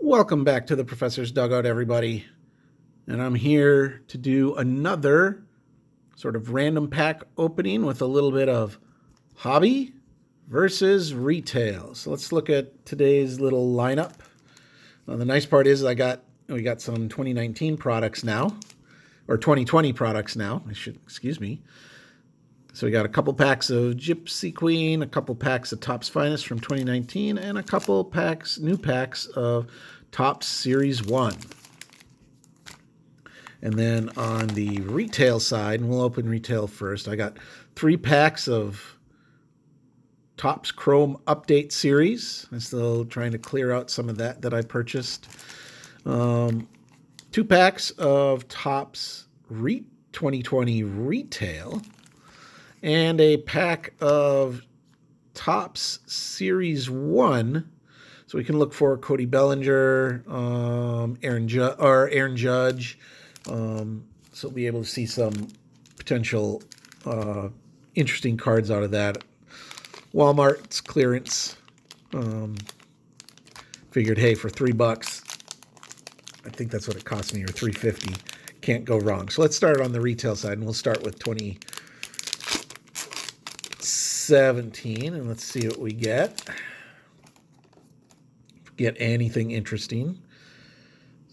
Welcome back to the Professor's Dugout, everybody. And I'm here to do another sort of random pack opening with a little bit of hobby versus retail. So let's look at today's little lineup. The nice part is we got some 2019 products now, or 2020 products now. Excuse me. So we got a couple packs of Gypsy Queen, a couple packs of Topps Finest from 2019, and a couple new packs of Topps Series 1. And then on the retail side, and we'll open retail first, I got 3 packs of Topps Chrome Update Series. I'm still trying to clear out some of that I purchased. 2 packs of Topps 2020 Retail, and a pack of Topps Series 1. So we can look for Cody Bellinger, Aaron Judge. So we'll be able to see some potential interesting cards out of that. Walmart's clearance. Figured, hey, for $3, I think that's what it cost me, or $3.50. Can't go wrong. So let's start on the retail side, and we'll start with 2017, and let's see what we get. Get anything interesting.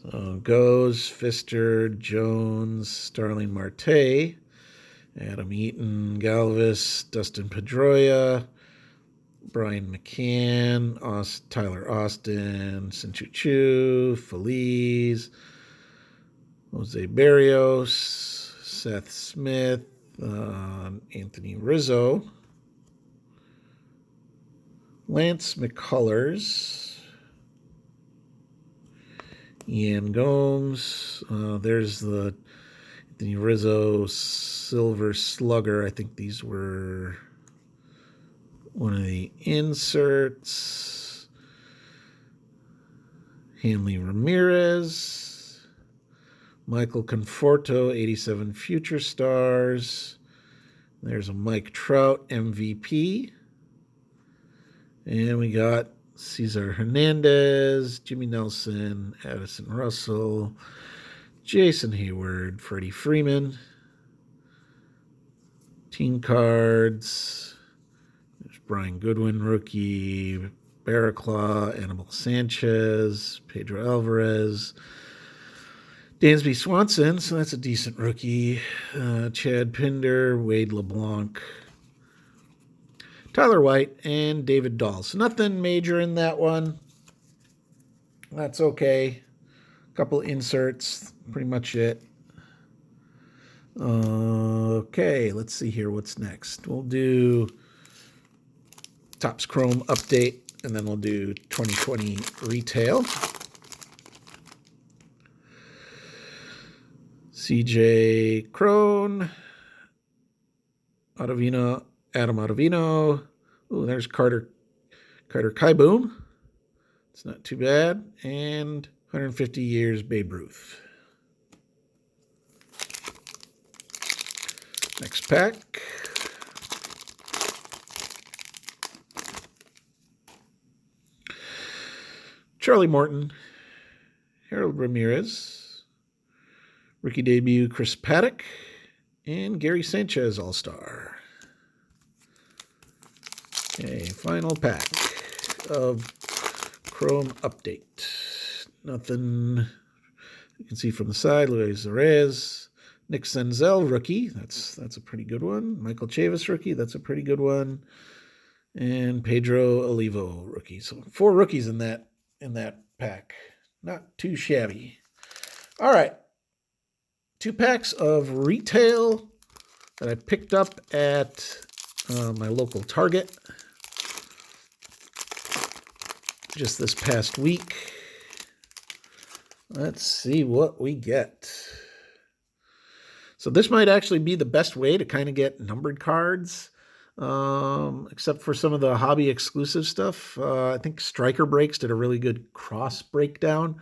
So Goes, Pfister, Jones, Starling Marte, Adam Eaton, Galvis, Dustin Pedroia, Brian McCann, Tyler Austin, Sinchuchu, Feliz, Jose Barrios, Seth Smith, Anthony Rizzo, Lance McCullers, Ian Gomes. There's the Anthony Rizzo Silver Slugger. I think these were one of the inserts. Hanley Ramirez, Michael Conforto, 87 Future Stars. There's a Mike Trout MVP. And we got Cesar Hernandez, Jimmy Nelson, Addison Russell, Jason Hayward, Freddie Freeman. Team cards. There's Brian Goodwin, rookie. Barraclaw, Anibal Sanchez, Pedro Alvarez. Dansby Swanson, so that's a decent rookie. Chad Pinder, Wade LeBlanc, Tyler White, and David Dahl. So nothing major in that one. That's okay. A couple inserts, pretty much it. Okay, let's see here what's next. We'll do Topps Chrome Update, and then we'll do 2020 Retail. CJ Crone, Adam Ottavino. Oh, there's Carter Kieboom. It's not too bad. And 150 years Babe Ruth. Next pack. Charlie Morton, Harold Ramirez, rookie debut Chris Paddock, and Gary Sanchez All-Star. Okay, final pack of Chrome Update. Nothing you can see from the side. Luis Reyes, Nick Senzel, rookie. That's a pretty good one. Michael Chavis, rookie. That's a pretty good one. And Pedro Olivo, rookie. So 4 rookies in that pack. Not too shabby. All right. 2 packs of retail that I picked up at my local Target just this past week. Let's see what we get. So this might actually be the best way to kind of get numbered cards, except for some of the hobby exclusive stuff. I think Striker Breaks did a really good cross breakdown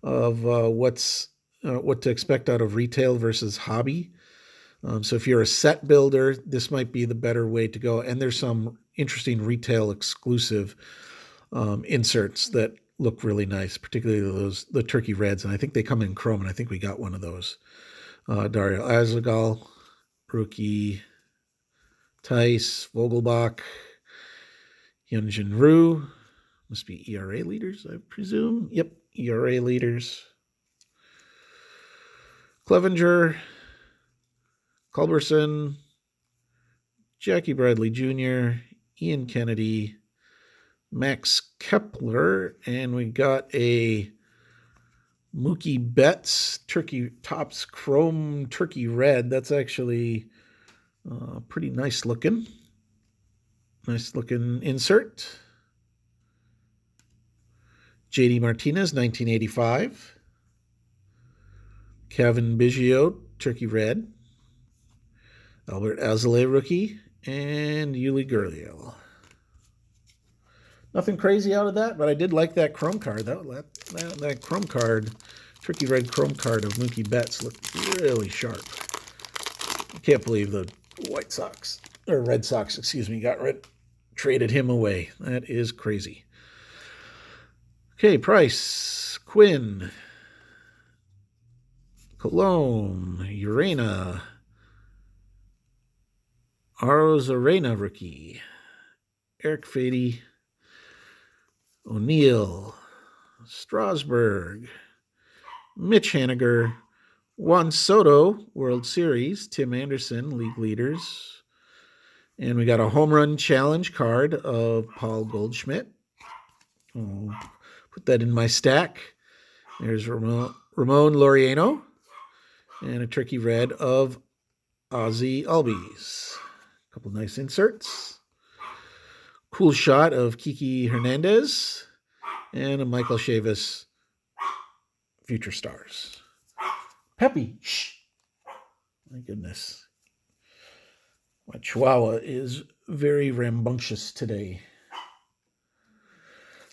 of what to expect out of retail versus hobby. So if you're a set builder, this might be the better way to go. And there's some interesting retail exclusive inserts that look really nice, particularly the turkey reds, and I think they come in chrome, and I think we got one of those. Dario Azagal, rookie. Tice, Vogelbach, Hyunjin Ryu. Must be ERA leaders, I presume. Yep, ERA leaders. Clevenger, Culberson, Jackie Bradley Jr., Ian Kennedy, Max Kepler, and we got a Mookie Betts Turkey Tops Chrome Turkey Red. That's actually pretty nice looking. Nice looking insert. JD Martinez, 1985. Kevin Biggio, Turkey Red. Albert Alzolay, rookie. And Yuli Gurriel. Nothing crazy out of that, but I did like that chrome card. That chrome card, Turkey Red chrome card of Mookie Betts looked really sharp. I can't believe the White Sox, or Red Sox, traded him away. That is crazy. Okay, Price, Quinn, Colon, Urena, Arozarena rookie, Eric Fady, O'Neill, Strasburg, Mitch Haniger, Juan Soto, World Series, Tim Anderson, league leaders. And we got a home run challenge card of Paul Goldschmidt. I'll put that in my stack. There's Ramon Laureano and a turkey red of Ozzie Albies. A couple nice inserts. Cool shot of Kiki Hernandez and a Michael Chavis Future Stars. Peppy, shh. My goodness. My Chihuahua is very rambunctious today.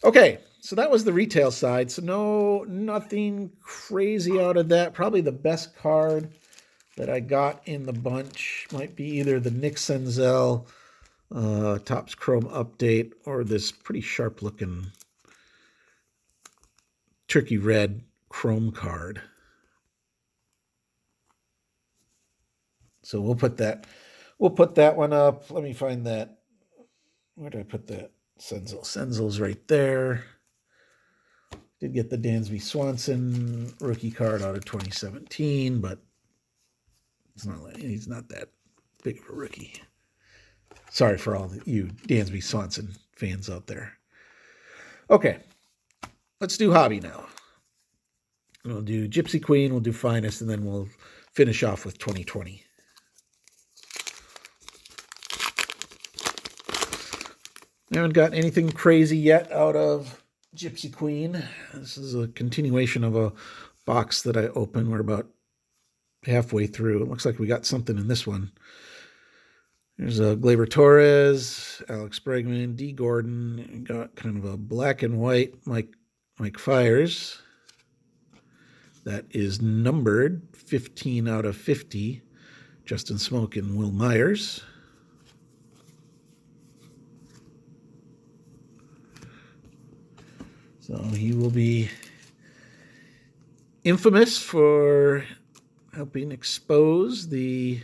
Okay, so that was the retail side. So nothing crazy out of that. Probably the best card that I got in the bunch might be either the Nick Senzel Topps Chrome update or this pretty sharp looking turkey red chrome card. So we'll put that one up. Let me find that. Where did I put that? Senzel's right there. Did get the Dansby Swanson rookie card out of 2017, but he's not that big of a rookie. Sorry for all you Dansby Swanson fans out there. Okay, let's do hobby now. We'll do Gypsy Queen, we'll do Finest, and then we'll finish off with 2020. I haven't got anything crazy yet out of Gypsy Queen. This is a continuation of a box that I opened. We're about halfway through. It looks like we got something in this one. There's a Gleyber Torres, Alex Bregman, D. Gordon. We got kind of a black and white Mike Fiers. That is numbered 15 out of 50. Justin Smoke and Will Myers. So he will be infamous for helping expose the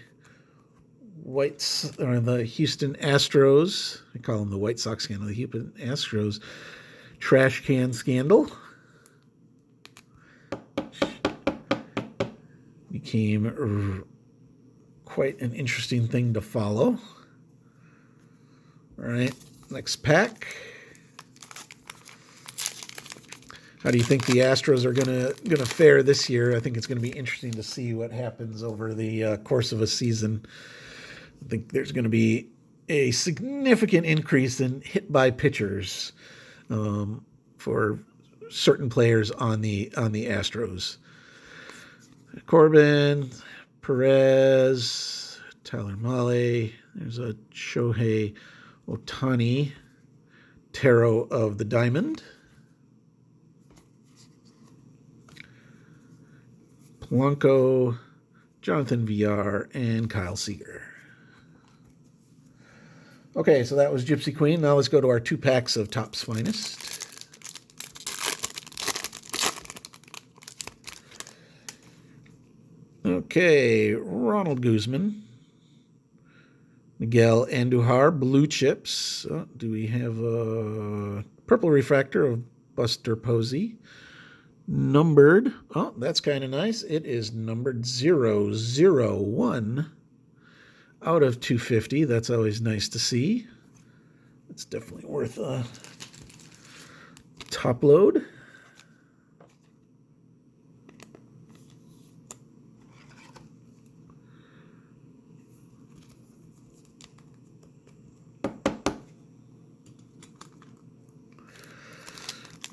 Houston Astros. I call them the White Sox scandal. The Houston Astros trash can scandal. Became quite an interesting thing to follow. All right, next pack. How do you think the Astros are gonna fare this year? I think it's going to be interesting to see what happens over the course of a season. I think there's going to be a significant increase in hit by pitchers for certain players on the Astros. Corbin, Perez, Tyler Mahle. There's a Shohei Ohtani, Tarot of the Diamond. Polanco, Jonathan Villar, and Kyle Seager. Okay, so that was Gypsy Queen. Now let's go to our 2 packs of Topps Finest. Okay, Ronald Guzman. Miguel Andujar, blue chips. Do we have a purple refractor of Buster Posey? Numbered. Oh, that's kind of nice. It is numbered 001 out of 250. That's always nice to see. It's definitely worth a top load.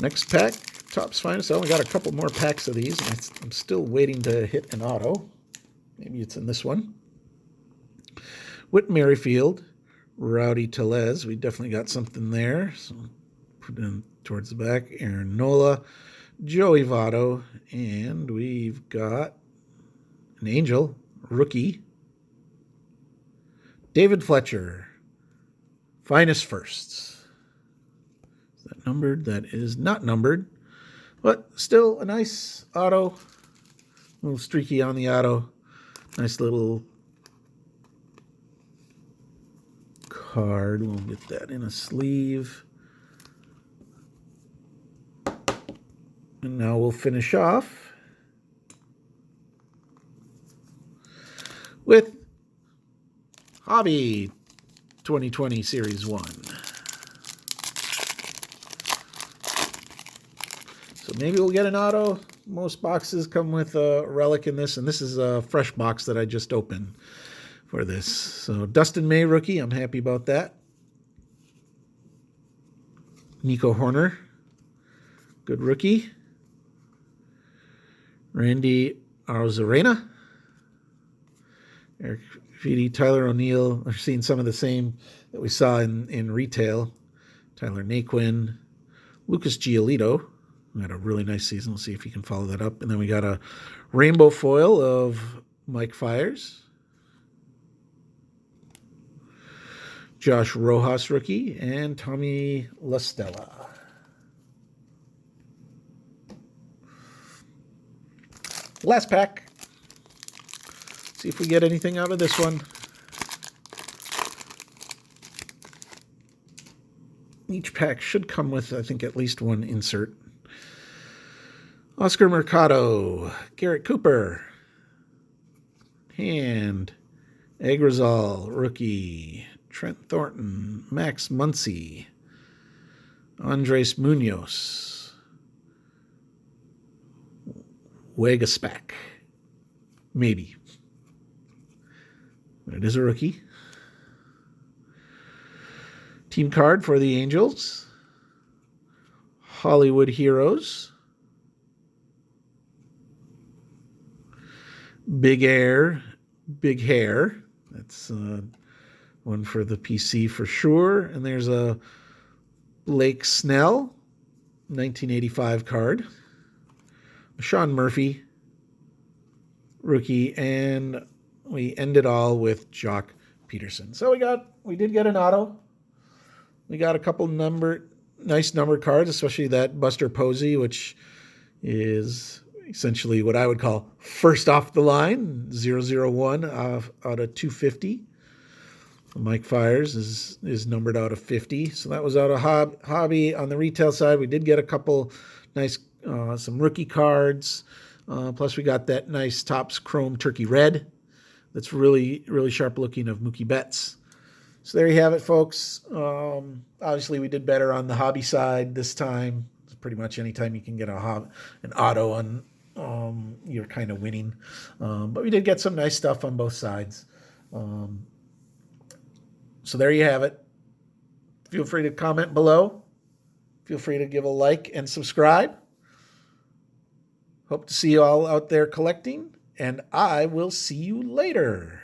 Next pack, Topps Finest. I only got a couple more packs of these. I'm still waiting to hit an auto. Maybe it's in this one. Whit Merrifield, Rowdy Tellez. We definitely got something there. So put it in towards the back. Aaron Nola, Joey Votto, and we've got an Angel, rookie. David Fletcher, Finest Firsts. Is that numbered? That is not numbered. But still a nice auto. A little streaky on the auto. Nice little card. We'll get that in a sleeve. And now we'll finish off with Hobby 2020 Series 1. So maybe we'll get an auto. Most boxes come with a relic in this, and this is a fresh box that I just opened for this. So Dustin May, rookie. I'm happy about that. Nico Horner, good rookie. Randy Arozarena. Eric Feedy, Tyler O'Neill. I've seen some of the same that we saw in retail. Tyler Naquin. Lucas Giolito. We had a really nice season. We'll see if he can follow that up. And then we got a rainbow foil of Mike Fiers. Josh Rojas, rookie. And Tommy La Stella. Last pack. See if we get anything out of this one. Each pack should come with, I think, at least one insert. Oscar Mercado, Garrett Cooper, Hand, Agrizal, rookie, Trent Thornton, Max Muncy, Andres Munoz, Wegaspack, maybe. But it is a rookie. Team card for the Angels. Hollywood Heroes. Big Air, Big Hair. That's one for the PC for sure. And there's a Blake Snell, 1985 card. Sean Murphy, rookie. And we end it all with Jock Peterson. So we did get an auto. We got a couple nice numbered cards, especially that Buster Posey, which is essentially what I would call first off the line, 001 out of 250. Mike Fiers is numbered out of 50. So that was out of Hobby. On the retail side, we did get a couple nice, some rookie cards. Plus we got that nice Topps Chrome Turkey Red. That's really, really sharp looking of Mookie Betts. So there you have it, folks. Obviously, we did better on the hobby side this time. It's pretty much anytime you can get an auto on, you're kind of winning. But we did get some nice stuff on both sides. So there you have it. Feel free to comment below. Feel free to give a like and subscribe. Hope to see you all out there collecting, and I will see you later.